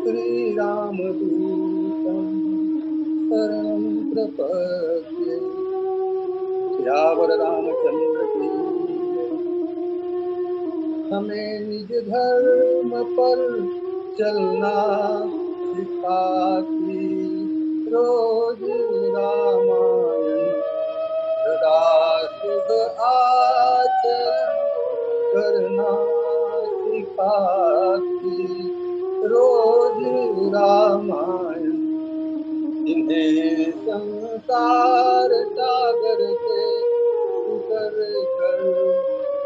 श्रीरामदूतं शरणं प्रपद्ये। सियावर रामचंद्र की जय। हमें निज धर्म पर चलना सिखाती रोज रामायण, सदा शुभ आचरण करना सिखाती रोज रामायण। जिन्हें संसार सागर से उतर कर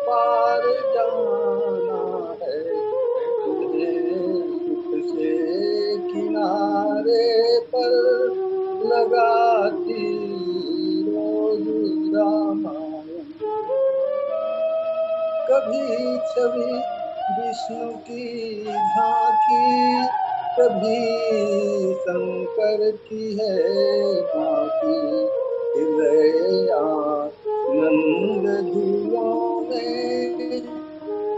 पार जाना है, उन्हें सुख से किनारे पर लगाती रोज रामायण। कभी छवि विष्णु की झांकी, कभी शंकर की है बाकी। हृदय आनंद धुओं में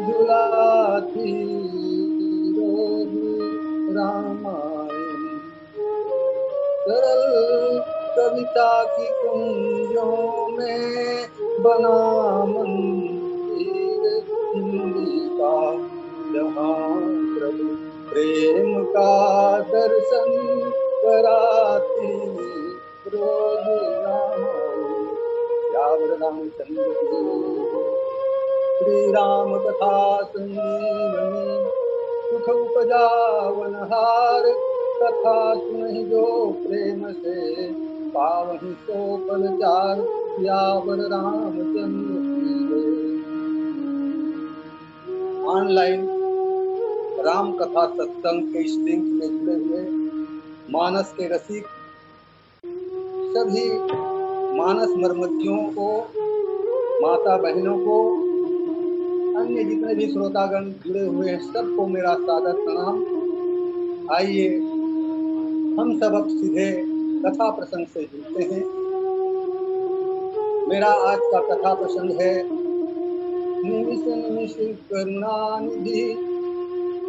झुलाती रोज रामायण। सरल कविता की कुंजों में बना मंदिर हिंदी का, जहाँ प्रभु प्रेम का दर्शन कराती रोज रामायण। सियावर रामचंद्र की जय। श्री राम कथा संजीवनी, सुख उपजावनहार। कथा सुनहि जो प्रेम से, पावहि सो फल चार। सियावर रामचंद्र की जय। ऑनलाइन राम कथा सत्संग के इस लिंक में जुड़े हुए मानस के रसिक सभी मानस मर्मज्ञों को, माता बहनों को, अन्य जितने भी श्रोतागण जुड़े हुए हैं, सबको मेरा सादर प्रणाम। आइए हम सब अब सीधे कथा प्रसंग से जुड़ते हैं। मेरा आज का कथा प्रसंग है निमिष निमिष करुणानिधि,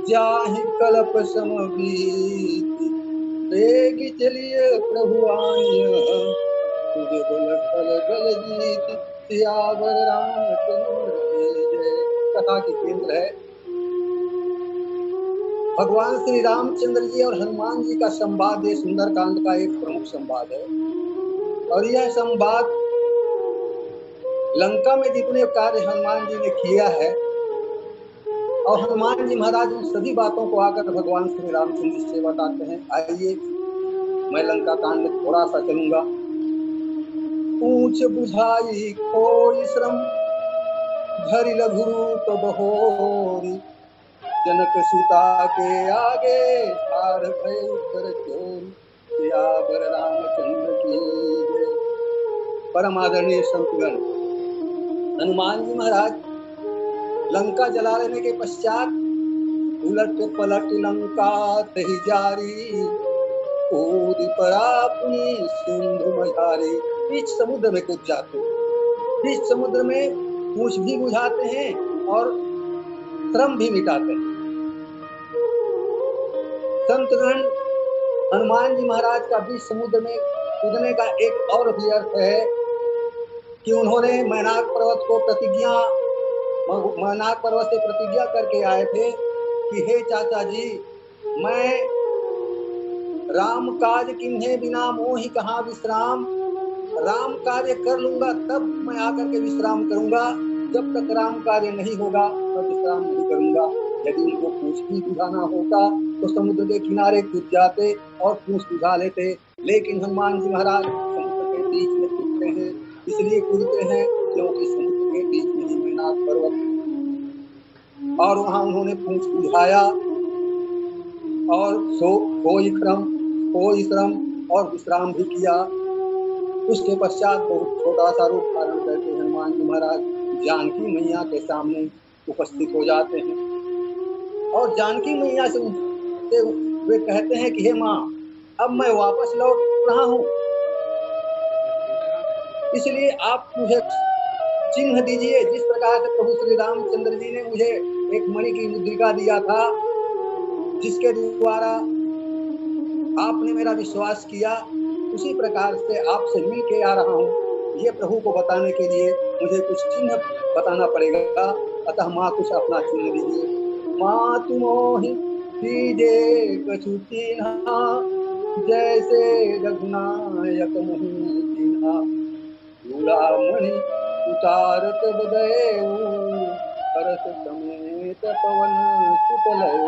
जाहि कल्प समबीति। बेग चलिए प्रभु आनिय, तुझे बल खल बल जीत। सियावर रामचंद्र की जय। कथा की केंद्र है भगवान श्री रामचंद्र जी और हनुमान जी का संवाद। ये सुंदरकांड का एक प्रमुख संवाद है और यह संवाद लंका में जितने कार्य हनुमान जी ने किया है और हनुमान जी महाराज उन सभी बातों को आकर भगवान श्री रामचंद्र जी से बताते हैं। आइए मैं लंका कांड में थोड़ा सा चलूंगा। ऊंच बुझाई कोई श्रम, धरि लघु रूप बहोरी। जनक सुता के आगे, ठाड़ भय उत्तर चोरी। सियावर रामचंद्र की जय। परम आदरणीय संतगण, हनुमान जी महाराज लंका जला लेने के पश्चात उलट पलट लंका तही जारी। कूद पड़ा अपनी सिंधु मझारी। बीच समुद्र में कूद जाते, बीच समुद्र में पूछ भी बुझाते हैं और श्रम भी मिटाते हैं। संतगण, हनुमान जी महाराज का बीच समुद्र में कूदने का एक और भी अर्थ है कि उन्होंने मैनाक पर्वत से प्रतिज्ञा करके आए थे कि हे चाचा जी, मैं राम काज किन्हे बिना मोहि कहाँ विश्राम। राम कार्य कर लूंगा तब मैं आकर के विश्राम करूंगा, जब तक राम कार्य नहीं होगा मैं विश्राम नहीं करूंगा। यदि उनको पूछ भी बुझाना होता तो समुद्र के किनारे कूद जाते और पूछ बुझा लेते, लेकिन हनुमान जी महाराज समुद्र के बीच में कूदते हैं। इसलिए कूदते हैं क्योंकि समुद्र के बीच में ही मैनाक पर्वत और वहां उन्होंने पूछ बुझाया और कोई श्रम और विश्राम भी किया। उसके पश्चात बहुत छोटा सा रूप धारण करके हनुमान जी महाराज जानकी मैया के सामने उपस्थित हो जाते हैं और जानकी मैया से वे कहते हैं कि हे माँ, अब मैं वापस लौट रहा हूँ, इसलिए आप मुझे चिन्ह दीजिए। जिस प्रकार से प्रभु श्री रामचंद्र जी ने मुझे एक मणि की मुद्रिका दिया था, जिसके द्वारा आपने मेरा विश्वास किया, उसी प्रकार से आपसे मिल के आ रहा हूँ। ये प्रभु को बताने के लिए मुझे कुछ चिन्ह बताना पड़ेगा, अतः माँ कुछ अपना चिन्ह दीजिए। माँ तुमोहि दीजे कछु चिन्हा, जैसे रघुनायक मोहि चिन्हा। चूड़ामणि उतारत बदयऊ, परस समेत पवन सुत लयऊ।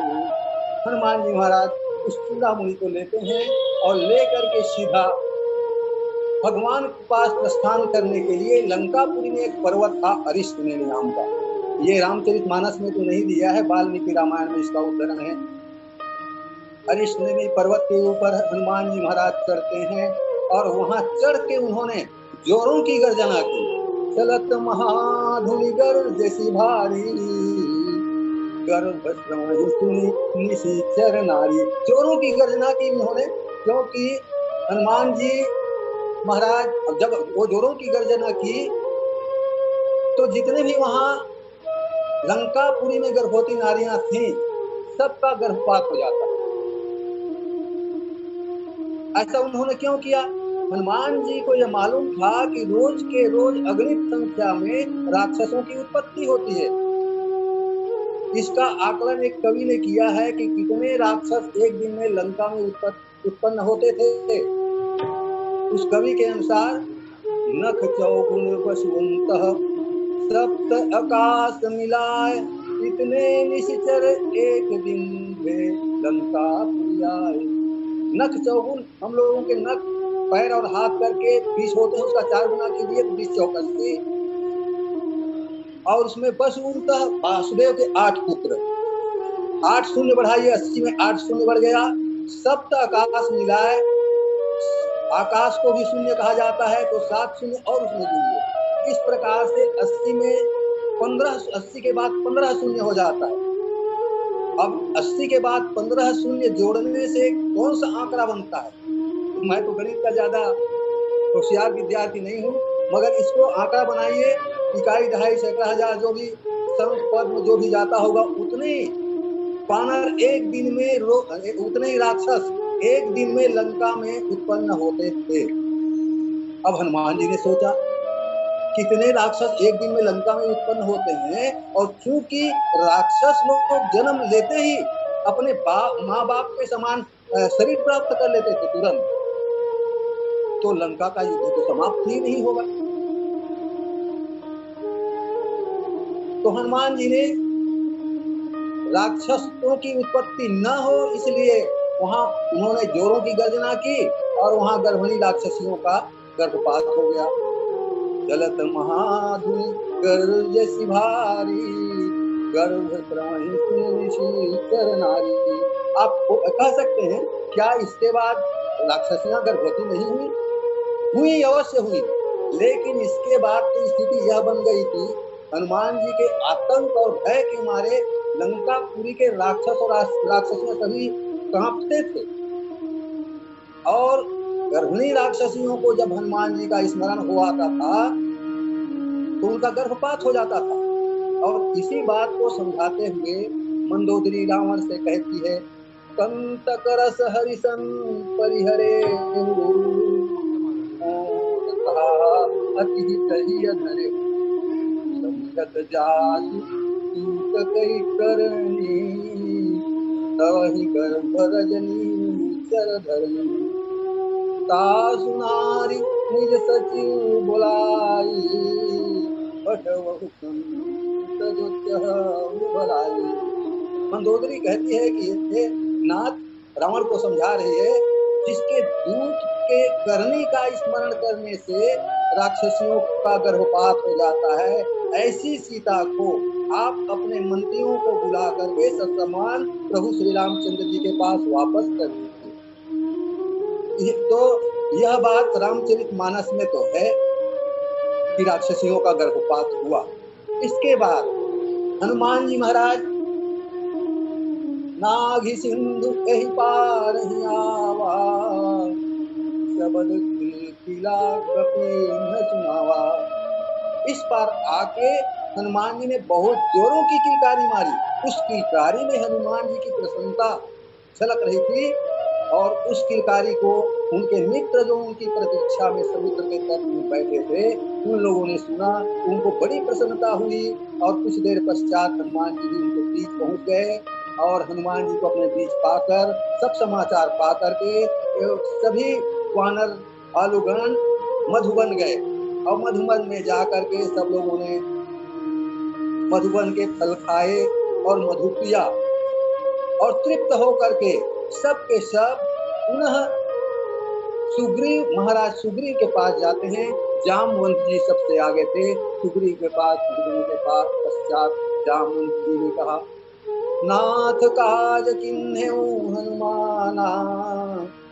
हनुमान जी महाराज उस चूड़ामणि को लेते हैं और लेकर के सीधा भगवान के पास प्रस्थान करने के लिए लंकापुरी में एक पर्वत था अरिष्टनेमि नाम का। ये रामचरितमानस में तो नहीं दिया है, वाल्मीकि रामायण में इसका उद्धरण है। अरिष्टनेमि पर्वत के ऊपर हनुमान जी महाराज चढ़ते हैं और वहां चढ़ के उन्होंने जोरों की गर्जना की। चलत महाधुनि गर्भ जैसी भारी, गर्भ श्रवण सुनी निशिचर नारी। जोरों की गर्जना की उन्होंने, क्योंकि हनुमान जी महाराज जब वो जोरों की गर्जना की तो जितने भी वहां लंकापुरी में गर्भवती नारियां थीं, सबका गर्भपात हो जाता। ऐसा उन्होंने क्यों किया? हनुमान जी को यह मालूम था कि रोज के रोज अगणित संख्या में राक्षसों की उत्पत्ति होती है। इसका आकलन एक कवि ने किया है कि कितने राक्षस एक दिन में लंका में उत्पन्न होते थे। उस कवि के अनुसार नख चौगुन वसुवंतः, सप्त आकाश मिलाए, इतने निशिचर एक दिन वे लंकापुरी आए। नख चौगुन, हम लोगों के नख पैर और हाथ करके 20 होते हैं, उसका 4 गुना कीजिए तो 20 चौक 80, और उसमें वसुवंतः वासुदेव के 8 पुत्र, 8 शून्य बढ़ाइए 80 में 8 शून्य बढ़ गया। सप्त आकाश मिलाए, आकाश को भी शून्य कहा जाता है तो 7 शून्य और उसमें जुड़िए। इस प्रकार से 80 में 15, 80 के बाद 15 शून्य हो जाता है। अब 80 के बाद 15 शून्य जोड़ने से कौन सा आंकड़ा बनता है? मैं तो गणित का ज्यादा होशियार विद्यार्थी नहीं हूँ, मगर इसको आंकड़ा बनाइए, इकाई दहाई सैकड़ा हजार जो भी संत पद में जो भी जाता होगा, उतने वानर एक दिन में उतने ही राक्षस एक दिन में लंका में उत्पन्न होते थे। अब हनुमान जी ने सोचा कितने राक्षस एक दिन में लंका में उत्पन्न होते हैं, और चूंकि राक्षस लोग जन्म लेते ही अपने माँ बाप के समान शरीर प्राप्त कर लेते थे तुरंत, तो लंका का युद्ध तो समाप्त ही नहीं होगा। तो हनुमान जी ने राक्षसों की उत्पत्ति न हो इसलिए वहां उन्होंने जोरों की गर्जना की और वहां गर्भणी राक्षसियों का गर्भपात हो गया। चलत महाधुनि गर्भ जैसी भारी, गर्भ श्रवण सुनि नारी। आप कह सकते हैं क्या इसके बाद राक्षसियां गर्भवती नहीं हुई? हुई, अवश्य हुई, लेकिन इसके बाद तो स्थिति यह बन गई थी, हनुमान जी के आतंक और भय के मारे लंकापुरी के राक्षस और राक्षसियां सभी कांपते थे, और गर्भिणी राक्षसियों को जब हनुमान जी का स्मरण हुआ था तो उनका गर्भपात हो जाता था। और इसी बात को समझाते हुए मंदोदरी रावण से कहती है, कंतक रस हरिसन परिहरे अति धरे, समझत जासु सूत कई करनी, तवहि गर्भ रजनी चर धरनी। तासु नारी निज सचिव बुलाई, बटवहु संत जो चहु भलाई। मंदोदरी कहती है कि ये नाथ रावण को समझा रही है, जिसके दूत के करनी का स्मरण करने से राक्षसियों का गर्भपात हो जाता है, ऐसी सीता को आप अपने मंत्रियों को बुला करके ससम्मान प्रभु श्री रामचंद्र जी के पास वापस कर दीजिए। तो यह बात रामचरितमानस में तो है कि राक्षसियों का गर्भपात हुआ। इसके बाद हनुमान जी महाराज नाघि सिंधु कही पार आवा, शबद किला कपि न सुनावा। इस पार आके हनुमान जी ने बहुत जोरों की किलकारी मारी। उस किलकारी में हनुमान जी की प्रसन्नता झलक रही थी और उस किलकारी को उनके मित्र जो उनकी प्रतीक्षा में समुद्र के तट में बैठे थे, उन लोगों ने सुना, उनको बड़ी प्रसन्नता हुई और कुछ देर पश्चात हनुमान जी भी उनके बीच पहुंच गए और हनुमान जी को अपने बीच पाकर, सब समाचार पा करके सभी वानर भालुगण मधुबन गए और मधुबन में जाकर के सब लोगों ने मधुबन के फल खाए और मधु पिया और तृप्त होकर के सब के सब पुनः सुग्रीव महाराज सुग्रीव के पास जाते हैं। जामवंत जी सबसे आगे थे। सुग्रीव के पास पहुंचने के पास पश्चात जामवंत जी ने कहा, नाथ काज किन्हेउ हनुमाना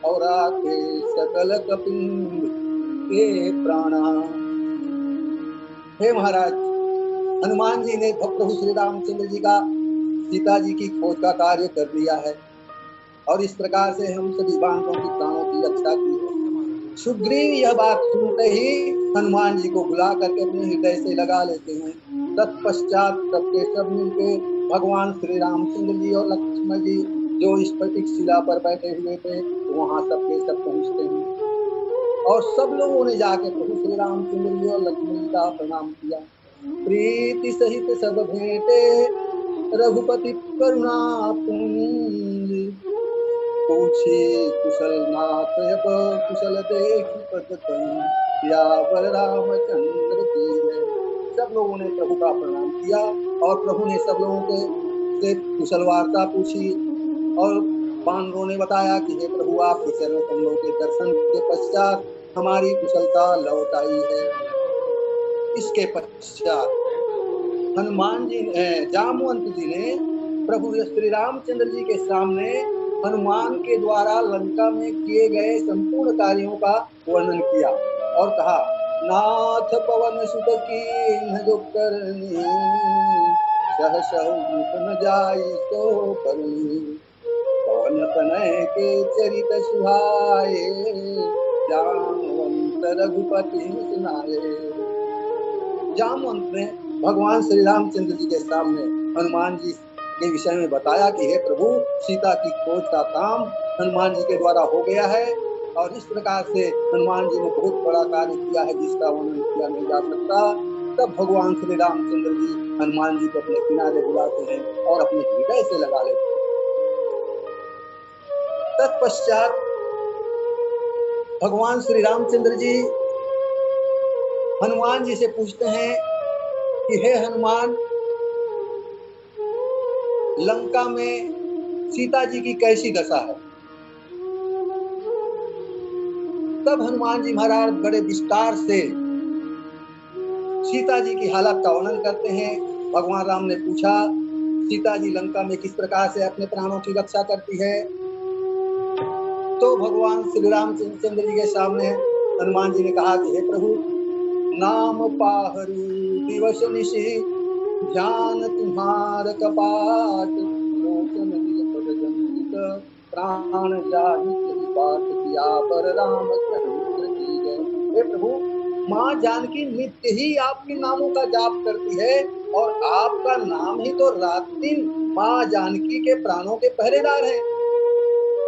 और आके सकल कपिंग के प्राणा। हे महाराज, हनुमान जी ने प्रभु श्री रामचंद्र जी का सीता जी की खोज का कार्य कर दिया है और इस प्रकार से हम सभी बांधों की प्राणों की रक्षा की है। सुग्रीव यह बात सुनते ही हनुमान जी को बुला करके अपने हृदय से लगा लेते हैं। तत्पश्चात सबके सब मिलके भगवान श्री रामचंद्र जी और लक्ष्मण जी जो स्फटिक शिला पर बैठे हुए थे वहां सबके सब पहुंचते हैं और सब लोगों ने जाके प्रभु श्री रामचंद्र जी और लक्ष्मण जी का प्रणाम किया। प्रीति सहित सब भेंटे रघुपति करुणा पुंज, पूछे कुशल नाथ कुशल देख पतन, सियावर रामचंद्र की जय। सब लोगों ने प्रभु का प्रणाम किया और प्रभु ने सब लोगों के से कुशल वार्ता पूछी और बानरों ने बताया कि हे प्रभु, आपके चरण कमलों के दर्शन के पश्चात हमारी कुशलता लौट आई है। इसके पश्चात हनुमान जी जामवंत जी ने प्रभु श्री रामचंद्र जी के सामने हनुमान के द्वारा लंका में किए गए संपूर्ण कार्यों का वर्णन किया और कहा, नाथ पवन सुत कीन्ह जो करनी, सहसहु मुख न जाई सो करुणी, पवन तनय के चरित सुहाए, जामवंत रघुपति सुनाए। जामवंत ने भगवान श्री रामचंद्र जी के सामने हनुमान जी के विषय में बताया कि हे प्रभु, सीता की खोज का काम हनुमान जी के द्वारा हो गया है और इस प्रकार से हनुमान जी ने बहुत बड़ा कार्य किया है जिसका वर्णन किया नहीं जा सकता। तब भगवान श्री रामचंद्र जी हनुमान जी को अपने किनारे बुलाते हैं और अपने हृदय से लगा लेते हैं। तत्पश्चात भगवान श्री रामचंद्र जी हनुमान जी से पूछते हैं कि हे हनुमान, लंका में सीता जी की कैसी दशा है। तब हनुमान जी महाराज बड़े विस्तार से सीता जी की हालत का वर्णन करते हैं। भगवान राम ने पूछा, सीता जी लंका में किस प्रकार से अपने प्राणों की रक्षा करती है। तो भगवान श्री रामचंद्र जी के सामने हनुमान जी ने कहा कि हे प्रभु, नाम पाहरु दिवस निशि, ध्यान तुम्हार कपाट, लोचन जंजित प्राण जाहि पाठ, सियावर रामचंद्र की जय। हे प्रभु, माँ जानकी नित्य ही आपके नामों का जाप करती है और आपका नाम ही तो रात दिन माँ जानकी के प्राणों के पहरेदार है।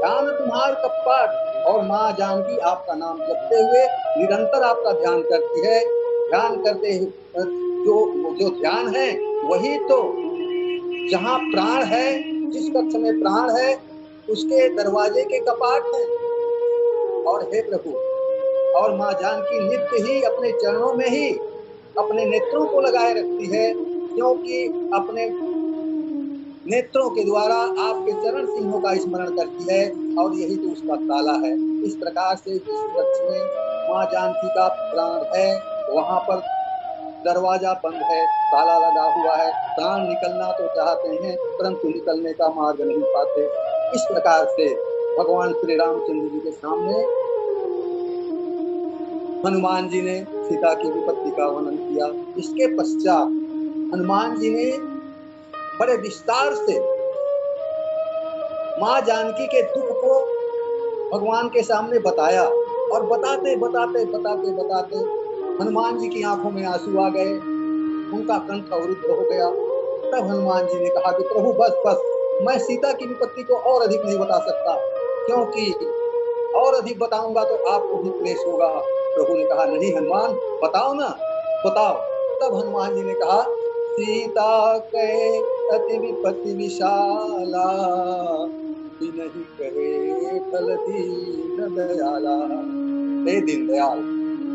ध्यान तुम्हार कपाट और माँ जानकी आपका नाम जपते हुए निरंतर आपका ध्यान करती है। ध्यान करते जो ध्यान है वही तो जहाँ प्राण है, जिस कक्ष में प्राण है उसके दरवाजे के कपाट हैं। और हे प्रभु, और माँ जानकी नित्य ही अपने चरणों में ही अपने नेत्रों को लगाए रखती है, क्योंकि अपने नेत्रों के द्वारा आपके चरण चिन्हों का स्मरण करती है और यही तो उसका ताला है। इस प्रकार से जिस कक्ष में माँ जानकी का प्राण है वहां पर दरवाजा बंद है, ताला लगा हुआ है। प्राण निकलना तो चाहते हैं परंतु निकलने का मार्ग नहीं पाते। इस प्रकार से भगवान श्री रामचंद्र जी के सामने हनुमान जी ने सीता की विपत्ति का वर्णन किया। इसके पश्चात हनुमान जी ने बड़े विस्तार से माँ जानकी के दुख को भगवान के सामने बताया और बताते बताते बताते बताते हनुमान जी की आंखों में आंसू आ गए, उनका कंठ अवरुद्ध हो गया। तब हनुमान जी ने कहा कि प्रभु बस बस, मैं सीता की विपत्ति को और अधिक नहीं बता सकता। क्योंकि और अधिक बताऊंगा तो आपको भी क्लेश होगा। प्रभु ने कहा नहीं हनुमान, बताओ ना, बताओ। तब हनुमान जी ने कहा सीता के अति विपत्ति विशाला, नहीं कहे फल दीन दयाला। हे दीन दयाल,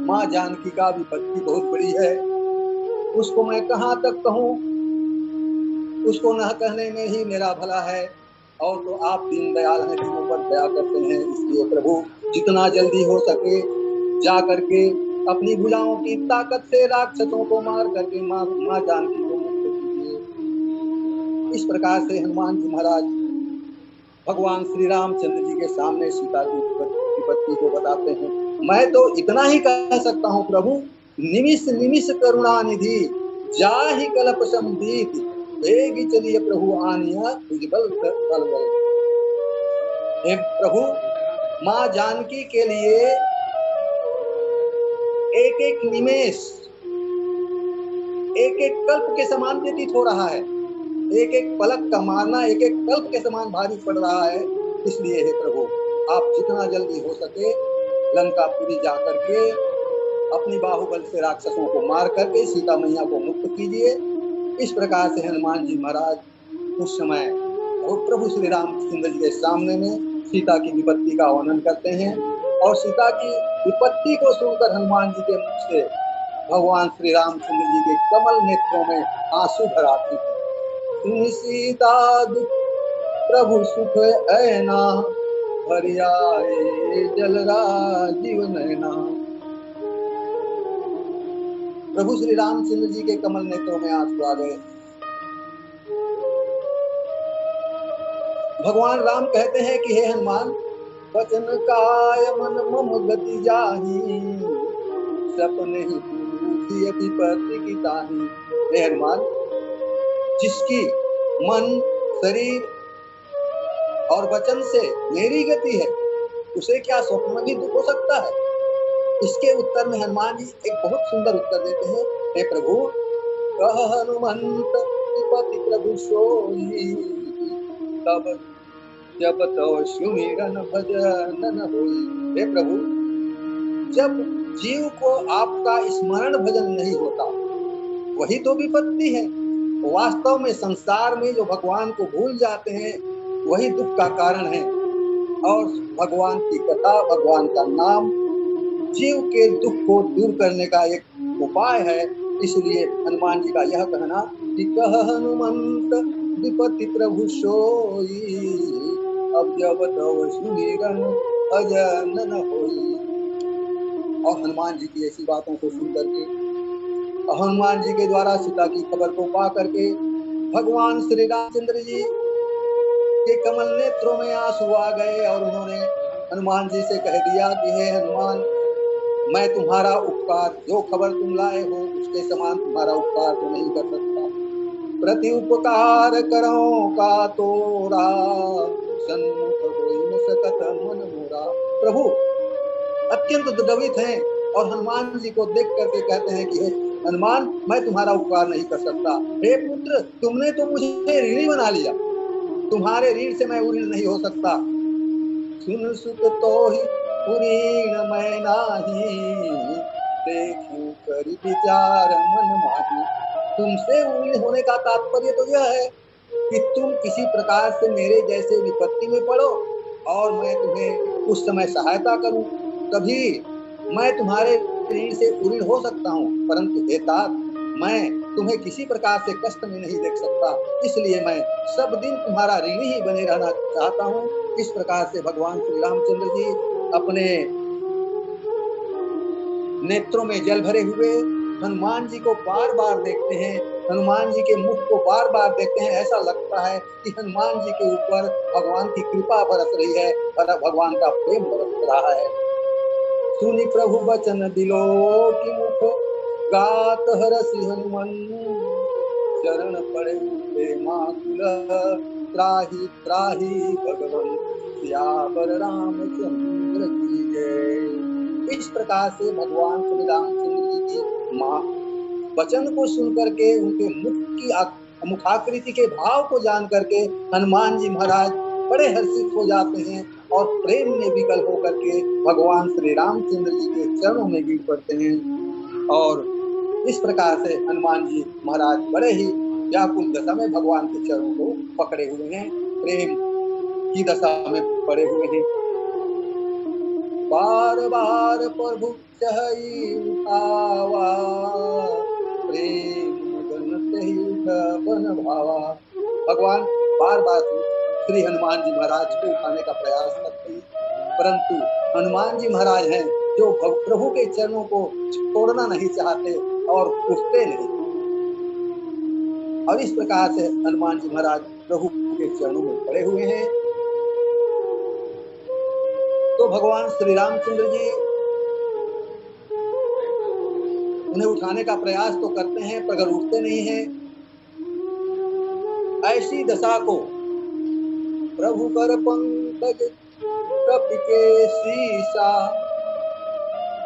माँ जानकी का विपत्ति बहुत बड़ी है, उसको मैं कहाँ तक कहूँ, उसको न कहने में ही मेरा भला है। और तो आप दीन दयाल हैं, दीनों पर दया करते हैं, इसलिए प्रभु जितना जल्दी हो सके जा करके अपनी भुजाओं की ताकत से राक्षसों को मार करके माँ जानकी को मुक्त कीजिए। इस प्रकार से हनुमान जी महाराज भगवान श्री रामचंद्र जी के सामने सीता की विपत्ति को बताते हैं। मैं तो इतना ही कह सकता हूँ प्रभु, निमिष निमिष करुणा निधि, जाहि कल्प संबीत, वेगी चलिए प्रभु आनिया तुझबल बल बल। हे प्रभु, माँ जानकी के लिए एक एक निमेष एक एक कल्प के समान व्यतीत हो रहा है, एक एक पलक का मारना एक एक कल्प के समान भारी पड़ रहा है। इसलिए हे प्रभु, आप जितना जल्दी हो सके लंकापुरी जा करके अपनी बाहुबल से राक्षसों को मार करके सीता मैया को मुक्त कीजिए। इस प्रकार से हनुमान जी महाराज उस समय और प्रभु श्री रामचंद्र जी के सामने में सीता की विपत्ति का वर्णन करते हैं। और सीता की विपत्ति को सुनकर हनुमान जी के मुख से भगवान श्री रामचंद्र जी के कमल नेत्रों में आंसू भर आते हैं। सुनि सीता दुख प्रभु सुख ऐना, भरि आए जल राजीव नैना। प्रभु श्री रामचंद्र जी के कमल नेत्रों में आंसू आ गए। भगवान राम कहते हैं कि हे हनुमान, वचन काय मन मम गति जाही, सपने ही पूछी अधिपति की ताही। हे हनुमान, जिसकी मन शरीर और वचन से मेरी गति है, उसे क्या स्वप्न में भी दुख हो सकता है? इसके उत्तर में हनुमान जी एक बहुत सुंदर उत्तर देते हैं। हे प्रभु, कह हनुमंत पति प्रभु सोई, तब जब तो सुमिरन भजन न होई। हे प्रभु, जब जीव को आपका स्मरण भजन नहीं होता, वही तो विपत्ति है। वास्तव में संसार में जो भगवान को भूल जाते हैं वही दुख का कारण है। और भगवान की कथा, भगवान का नाम जीव के दुख को दूर करने का एक उपाय है। इसलिए हनुमान जी का यह कहना कि कह हनुमंत विपत्ति प्रभु सोई, अब जब तब सुमिरन भजन न होई। और हनुमान जी की ऐसी बातों को सुन करके, हनुमान जी के द्वारा सीता की खबर को पा करके भगवान श्री रामचंद्र जी के कमल नेत्रों में आंसू आ गए। और उन्होंने हनुमान जी से कह दिया कि हे हनुमान, मैं तुम्हारा उपकार, जो खबर तुम लाए हो उसके समान तुम्हारा उपकार तो नहीं कर सकता। प्रति उपकार करो का तोरा, सन्मुख होई न सकत मन मोरा। प्रभु अत्यंत द्रवित हैं और हनुमान जी को देख करके कहते हैं कि हे हनुमान, मैं तुम्हारा उपकार नहीं कर सकता। हे पुत्र, तुमने तो मुझे ऋणी बना लिया, तुम्हारे ऋण से मैं उऋण नहीं हो सकता। सुन सुख तो ही उऋण मैं नाही, देखूं कर विचार मन माही। तुमसे उऋण होने का तात्पर्य तो यह है कि तुम किसी प्रकार से मेरे जैसे विपत्ति में पड़ो और मैं तुम्हें उस समय सहायता करूं, तभी मैं तुम्हारे ऋण से उऋण हो सकता हूं। परंतु हे तात, मैं तुम्हें किसी प्रकार से कष्ट में नहीं देख सकता, इसलिए मैं सब दिन तुम्हारा ऋणी ही बने रहना चाहता हूं। इस प्रकार से भगवान श्री रामचंद्र जी अपने नेत्रों में जल भरे हुए हनुमान जी को बार बार देखते हैं, हनुमान जी के मुख को बार बार देखते हैं। ऐसा लगता है कि हनुमान जी के ऊपर भगवान की कृपा बरस रही है, भगवान का प्रेम बरस रहा है। सुनि प्रभु वचन दिलो की मुख, गात हरसि हनुमंत, चरण पड़े प्रेमाकुल, त्राहि त्राहि भगवंत, सियावर रामचंद्र की जय। इस प्रकार से भगवान श्री रामचंद्र जी की माँ वचन को सुन करके, उनके मुख की मुखाकृति के भाव को जान करके हनुमान जी महाराज बड़े हर्षित हो जाते हैं और प्रेम में विकल होकर के भगवान श्री रामचंद्र जी के चरणों में गिर पड़ते हैं। और इस प्रकार से हनुमान जी महाराज बड़े ही व्याकुल दशा में भगवान के चरणों को पकड़े हुए हैं, प्रेम की दशा में पड़े हुए हैं। बार बार प्रभु चही उठावा, प्रेम मगन तेहि बन भावा। भगवान बार बार श्री हनुमान जी महाराज को उठाने का प्रयास करते हैं, परंतु हनुमान जी महाराज हैं जो प्रभु के चरणों को छोड़ना नहीं चाहते और उठते नहीं। और इस प्रकार से हनुमान जी महाराज प्रभु के चरणों में पड़े हुए हैं। तो भगवान श्री रामचंद्र जी उन्हें उठाने का प्रयास तो करते हैं, पर उठते नहीं हैं। ऐसी दशा को प्रभु कर पंकज कपिके शीशा,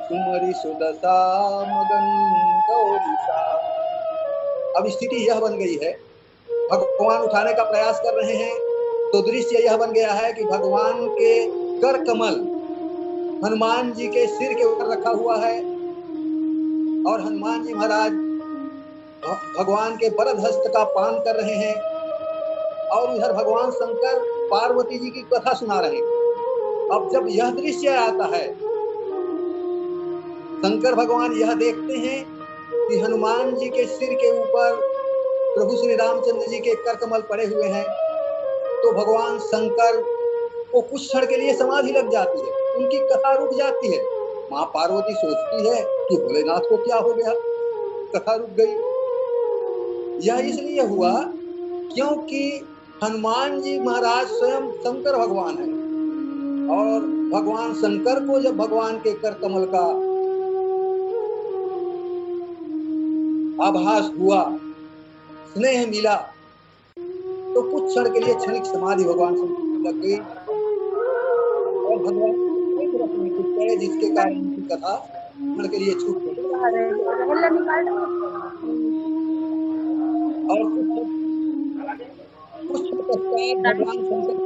सुमरि सुदशा मगन गौरीशा। अब स्थिति यह बन गई है, भगवान उठाने का प्रयास कर रहे हैं, तो दृश्य यह बन गया है कि भगवान के कर कमल हनुमान जी के सिर के ऊपर रखा हुआ है और हनुमान जी महाराज भगवान के वरद हस्त का पान कर रहे हैं और उधर भगवान शंकर पार्वती जी की कथा सुना रहे हैं। अब जब यह दृश्य आता है, शंकर भगवान यह देखते हैं कि हनुमान जी के सिर के ऊपर प्रभु श्री रामचंद्र जी के कर कमल पड़े हुए हैं, तो भगवान शंकर को कुछ क्षण के लिए समाधि लग जाती है, उनकी कथा रुक जाती है। मां पार्वती सोचती है कि भोलेनाथ को क्या हो गया, कथा रुक गई। यह इसलिए हुआ क्योंकि हनुमान जी महाराज स्वयं शंकर भगवान है और भगवान शंकर को जब भगवान के कर कमल का आभास हुआ, स्नेह मिला, तो कुछ क्षण के लिए क्षणिक समाधि भगवान शंकर लग गई और भगवान जिसके कारण उनकी कथा क्षण के लिए छूट गई। और कुछ पश्चात भगवान शंकर की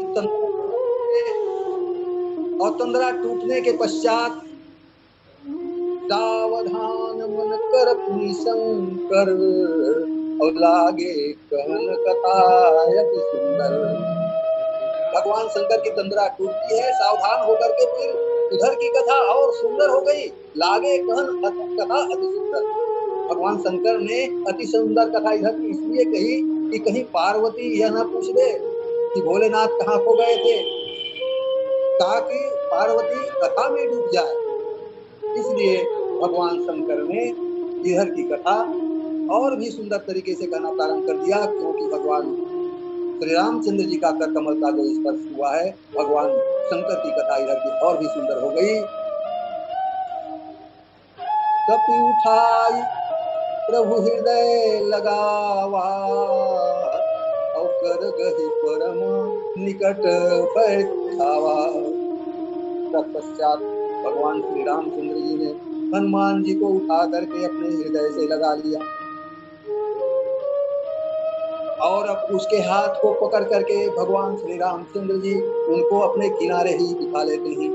और तंद्रा टूटने के पश्चात सावधान मन कर शंकर और लागे कहन कथा अति सुंदर। भगवान शंकर की तंद्रा टूटती है, सावधान होकर के फिर उधर की कथा और सुंदर हो गई, लागे कहन कथा अति सुंदर। भगवान शंकर ने अति सुंदर कथा इधर इसलिए कही कि कहीं पार्वती यह न पूछ दे कि भोलेनाथ कहाँ खो गए थे, ताकि पार्वती कथा में डूब जाए। इसलिए भगवान शंकर ने इधर की कथा और भी सुंदर तरीके से कहना प्रारंभ कर दिया, क्योंकि भगवान श्री रामचंद्र जी का कर कमल का जो स्पर्श हुआ है, भगवान शंकर की कथा इधर की और भी सुंदर हो गई। कपि उठाई प्रभु हृदय लगावा, और कर गहि परम निकट बैठावा। तत्पश्चात भगवान श्री रामचंद्र जी ने हनुमान जी को उठा करके अपने हृदय से लगा लिया और अब उसके हाथ को पकड़ करके भगवान श्री रामचंद्र जी उनको अपने किनारे ही बिठा लेते हैं।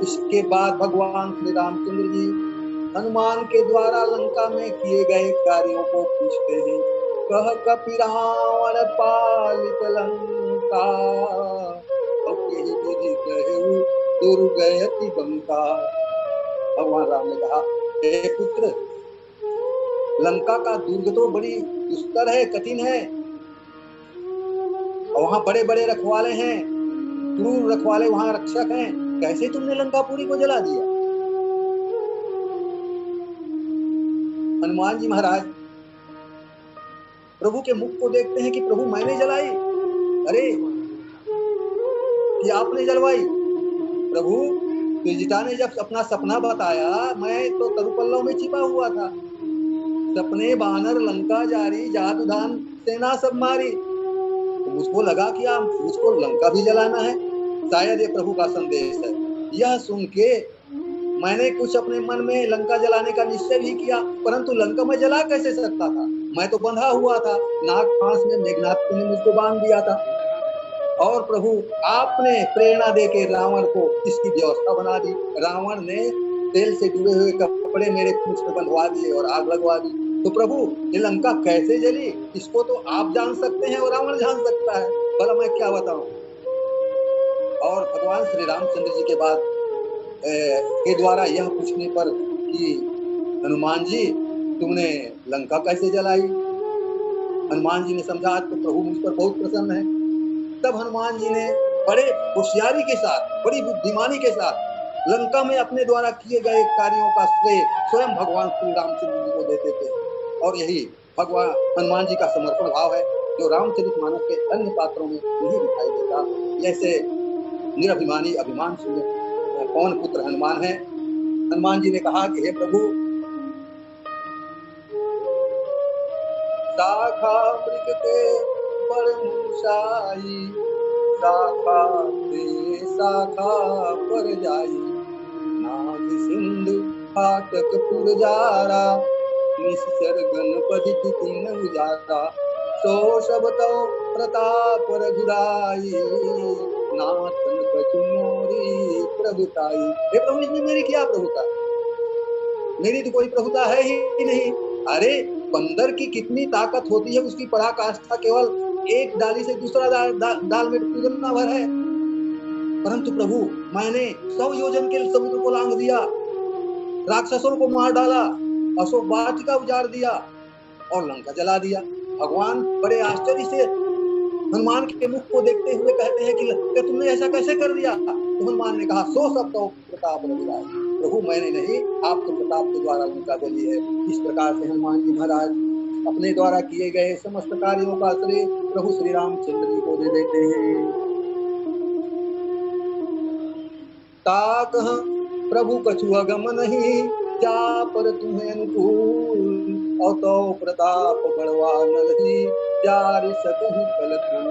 इसके बाद भगवान श्री रामचंद्र जी हनुमान के द्वारा लंका में किए गए कार्यों को पूछते हैं। कह कपि रावण पालित लंका, दुर्गयति बंका। भगवान राम ने कहा, हे पुत्र, लंका का दुर्ग तो बड़ी दुस्तर है, कठिन है, और वहां बड़े बड़े रखवाले हैं, क्रूर रखवाले वहां रक्षक हैं, कैसे तुमने लंकापुरी को जला दिया? हनुमान जी महाराज प्रभु के मुख को देखते हैं कि प्रभु मैंने जलाई? अरे कि आपने जलवाई? प्रभु त्रिजटा ने जब अपना सपना बताया, मैं तो तरुपल्लव में छिपा हुआ था, सपने बानर लंका जारी, जादूधान सेना सब मारी, तो मुझको लगा कि आप मुझको लंका भी जलाना है, शायद ये प्रभु का संदेश है। यह सुन के मैंने कुछ अपने मन में लंका जलाने का निश्चय भी किया, परंतु लंका में जला कैसे सकता था? मैं तो बंधा हुआ था, नाग फांस में मेघनाथ ने मुझको बांध दिया था। और प्रभु आपने प्रेरणा देके रावण को इसकी व्यवस्था बना दी। रावण ने तेल से डूबे हुए कपड़े मेरे मुझ पर बंधवा दिए और आग लगवा दी। तो प्रभु ये लंका कैसे जली, इसको तो आप जान सकते हैं और रावण जान सकता है, भला मैं क्या बताऊं। और भगवान श्री रामचंद्र जी के बाद के द्वारा यह पूछने पर कि हनुमान जी तुमने लंका कैसे जलाई, हनुमान जी ने समझा तो प्रभु मुझ पर बहुत प्रसन्न है। तब हनुमान जी ने बड़े होशियारी के साथ, बड़ी बुद्धिमानी के साथ लंका में अपने द्वारा किए गए कार्यों का श्रेय स्वयं भगवान श्री रामचंद्र जी को देते थे। और यही भगवान हनुमान जी का समर्पण भाव है जो रामचरितमानस के अन्य पात्रों में नहीं दिखाई देता। जैसे निरभिमानी अभिमान शून्य पवन पुत्र हनुमान है। हनुमान जी ने कहा कि हे प्रभु, शाखा मृग के बड़ मुसाई, शाखा ते शाखा पर जाई, नाग सिंधु फाटक पुरजारा, निश्चर गणपति तीन उजारा, सो सब तो प्रताप रघुराई, नाथन कछु मोरी प्रभुताई। हे प्रभु, इसमें मेरी क्या प्रभुता, मेरी तो कोई प्रभुता है ही नहीं। अरे बंदर की कितनी ताकत होती है, उसकी पराकाष्ठा केवल एक डाली से दूसरा डाल में कूदना भर है। परंतु प्रभु मैंने 100 योजन के समुद्र को लांघ दिया, राक्षसों को मार डाला, अशोक वाटिका उजाड़ दिया और लंका जला दिया। भगवान बड़े आश्चर्य से हनुमान के मुख को देखते हुए कहते हैं कि तुमने ऐसा कैसे कर दिया। तो हनुमान ने कहा, सो सब तो प्रताप रघुराई, प्रभु मैंने नहीं, आपके प्रताप के द्वारा लंका जली है। इस प्रकार से हनुमान जी महाराज अपने द्वारा किए गए समस्त कार्यों का श्रेय प्रभु श्री रामचंद्र जी को दे देते हैं। ताक प्रभु कछु अगम नहीं, जा पर तुम्हें अनुकूल, और तो प्रताप बढ़वा नलही, चारि सकहु कलतुल,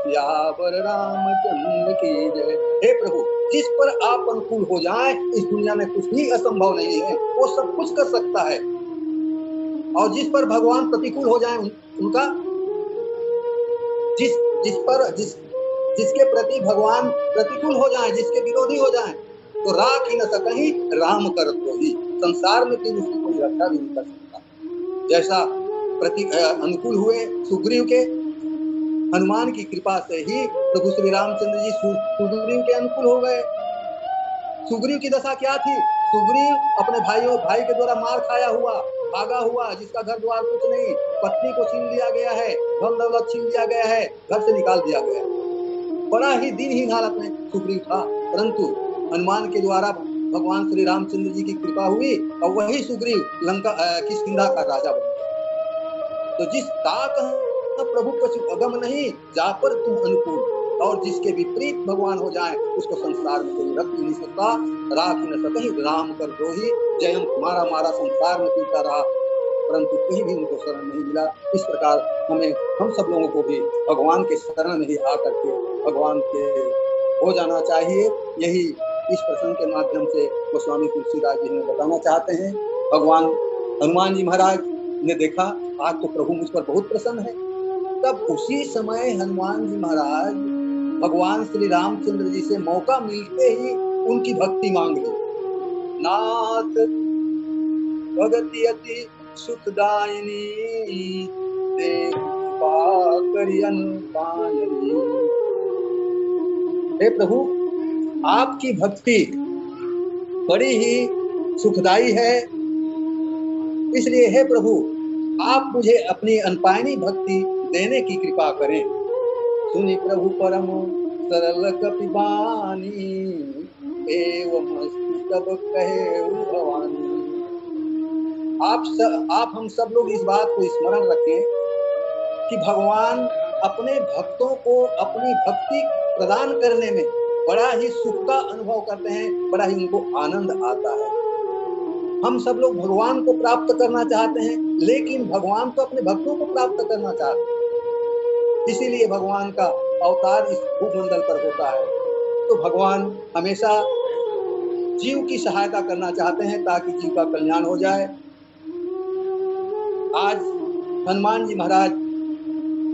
सियावर रामचंद्र की जय। हे प्रभु, जिस पर आप अनुकूल हो जाएं, इस दुनिया में कुछ भी असंभव नहीं है, वो सब कुछ कर सकता है। और जिस पर भगवान प्रतिकूल हो जाएं, उनका जिसके प्रति भगवान प्रतिकूल हो जाएं, जिसके विरोधी हो जाएं, तो राख ही न सकहीं राम कर द्रोही, संसार में फिर उसकी कोई रक्षा भी नहीं कर सकता। जैसा अनुकूल हुए सुग्रीव के, हनुमान की कृपा से ही प्रभु श्री रामचंद्र जी सुग्रीव के अनुकूल हो गए। सुग्रीव की दशा क्या थी, सुग्रीव अपने भाई के द्वारा मार खाया हुआ, भागा हुआ, जिसका घर द्वार कुछ नहीं, पत्नी को छीन लिया गया है, धन दौलत छीन लिया गया है, घर से निकाल दिया गया है। बड़ा ही दीनहीन हालत में सुग्रीव था। परंतु हनुमान के द्वारा भगवान श्री रामचंद्र जी की कृपा हुई और वही सुग्रीव लंका किष्किंधा का राजा बन गया। तो जिस ताक प्रभु कछु अगम नहीं, जा पर तुम अनुकूल, और जिसके विपरीत भगवान हो जाए, उसको संसार में कोई रख नहीं सकता। राख न सकहीं राम कर द्रोही, जय मारा मारा संसार में पीता रहा, परंतु कहीं भी उनको शरण नहीं मिला। इस प्रकार हम सब लोगों को भी भगवान के शरण में ही आकर के भगवान के हो जाना चाहिए। यही इस प्रसंग के माध्यम से गोस्वामी तुलसीदास जी हमें बताना चाहते हैं। भगवान हनुमान जी महाराज ने देखा आज तो प्रभु मुझ पर बहुत प्रसन्न है। तब उसी समय हनुमान जी महाराज भगवान श्री रामचंद्र जी से मौका मिलते ही उनकी भक्ति मांग ली। नाथ भगति अति सुखदायिनी, हे प्रभु, आपकी भक्ति बड़ी ही सुखदाई है, इसलिए हे प्रभु आप मुझे अपनी अनपायनी भक्ति देने की कृपा करें। सुनि प्रभु परम सरल कपिबानी, एवं सब कहे भवानी। आप हम सब लोग इस बात को स्मरण रखें कि भगवान अपने भक्तों को अपनी भक्ति प्रदान करने में बड़ा ही सुख का अनुभव करते हैं, बड़ा ही उनको आनंद आता है। हम सब लोग भगवान को प्राप्त करना चाहते हैं, लेकिन भगवान तो अपने भक्तों को प्राप्त करना चाहते हैं। इसीलिए भगवान का अवतार इस भूमंडल पर होता है। तो भगवान हमेशा जीव की सहायता करना चाहते हैं ताकि जीव का कल्याण हो जाए। आज हनुमान जी महाराज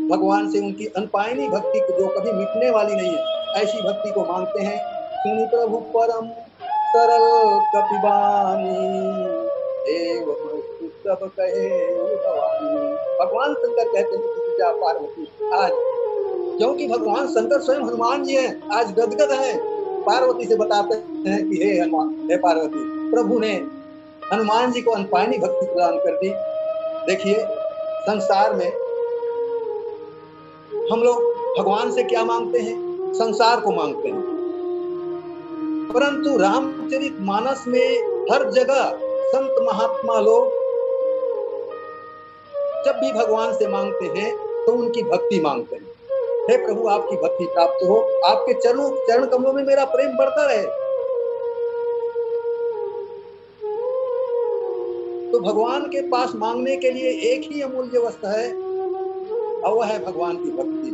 भगवान से उनकी अनपायनी भक्ति जो कभी मिटने वाली नहीं है, ऐसी भक्ति को मांगते हैं। सुनि प्रभु परम सरल कपिबानी, एवं सब कहे भवानी। भगवान शंकर कहते हैं कि पूजा पार्वती आज, क्योंकि भगवान शंकर स्वयं हनुमान जी हैं, आज गदगद हैं, पार्वती से बताते हैं कि हे हनुमान, हे पार्वती, प्रभु ने हनुमान जी को अनपायनी भक्ति प्रदान कर दी। देखिए, संसार में हम लोग भगवान से क्या मांगते हैं? संसार को मांगते हैं, परंतु रामचरितमानस में हर जगह संत महात्मा लोग जब भी भगवान से मांगते हैं तो उनकी भक्ति मांगते हैं। हे प्रभु, आपकी भक्ति प्राप्त हो, आपके चरण कमलों में मेरा प्रेम बढ़ता रहे। तो भगवान के पास मांगने के लिए एक ही अमूल्य वस्तु है, और वह है भगवान की भक्ति।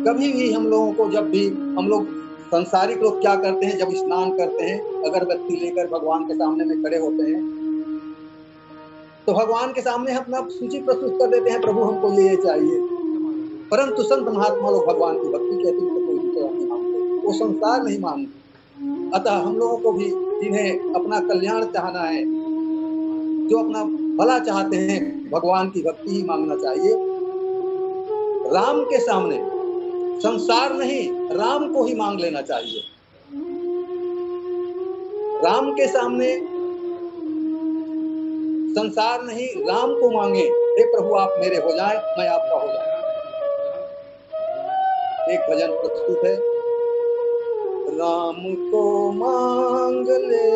कभी भी हम लोगों को, जब भी हम लोग संसारिक लोग क्या करते हैं, जब स्नान करते हैं, अगरबत्ती लेकर भगवान के सामने में खड़े होते हैं, तो भगवान के सामने अपना सूची प्रस्तुत कर देते हैं, प्रभु हमको ये चाहिए। परंतु संत महात्मा लोग भगवान की भक्ति के अतिरिक्त कोई दूसरा नहीं मांगते, वो संसार नहीं मांगते। अतः हम लोगों को भी जिन्हें अपना कल्याण चाहना है, जो अपना भला चाहते हैं, भगवान की भक्ति ही मांगना चाहिए। राम के सामने संसार नहीं, राम को ही मांग लेना चाहिए। राम के सामने संसार नहीं, राम को मांगे, हे प्रभु आप मेरे हो जाएं, मैं आपका हो जाऊं। एक भजन प्रस्तुत है, राम को मांग ले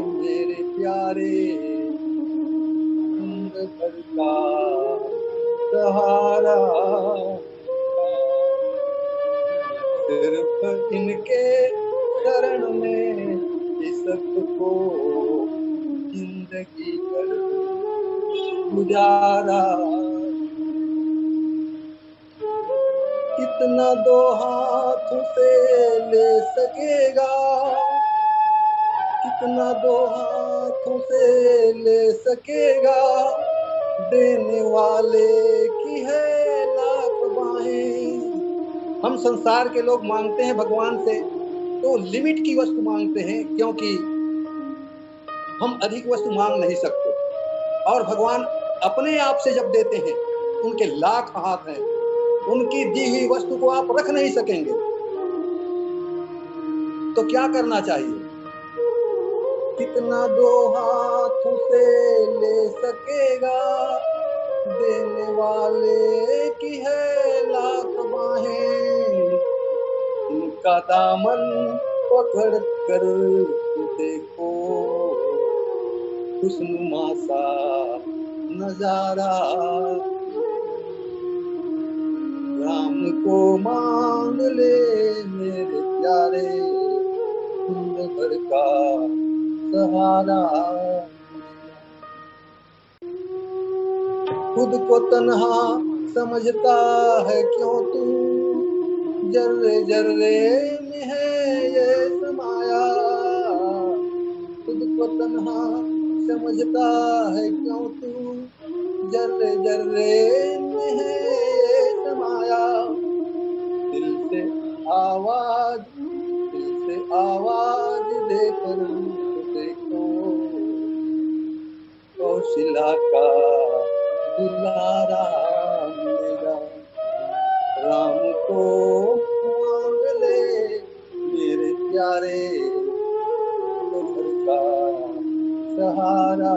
मेरे प्यारे, भर का सहारा, सिर्फ इनके शरण में सबको जिंदगी कर गुजारा। कितना दो हाथों से ले सकेगा, कितना दो हाथों से ले सकेगा, देने वाले की है लाख बाहें। हम संसार के लोग मांगते हैं भगवान से तो लिमिट की वस्तु मांगते हैं, क्योंकि हम अधिक वस्तु मांग नहीं सकते। और भगवान अपने आप से जब देते हैं, उनके लाख हाथ हैं, उनकी दी हुई वस्तु को आप रख नहीं सकेंगे। तो क्या करना चाहिए? कितना दो हाथों से ले सकेगा, देने वाले की है लाख बाहें। इनका दामन पकड़ कर देखो, खुशनुमा सा नजारा। राम को मांग ले मेरे प्यारे, भर का सहारा। खुद को तन्हा समझता है क्यों तू, जर्रे जर्रे में है ये समाया। खुद को तन्हा समझता है क्यों तू, जर्रे जर्रे में है ये समाया। दिल से आवाज देकर देखो, कौशिला का दुलारा मिलेगा। राम को मांग ले मेरे प्यारे, घर का सहारा।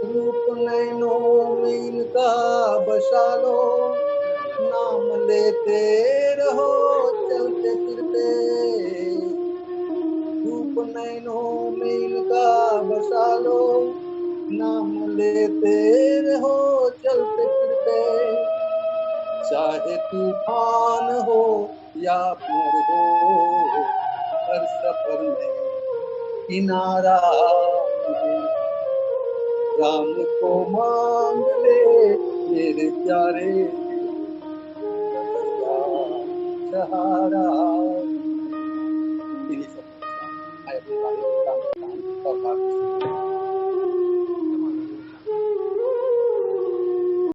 रूप नैनों में इनका बसा लो, नाम लेते रहो चलते फिरते। रूप नैनों में इनका बसा लो, नाम लेते रहो चलते फिरते। चाहे तूफान हो या प्यार हो, हर सफर में किनारा। राम को मांग ले मेरे प्यारे, सहारा।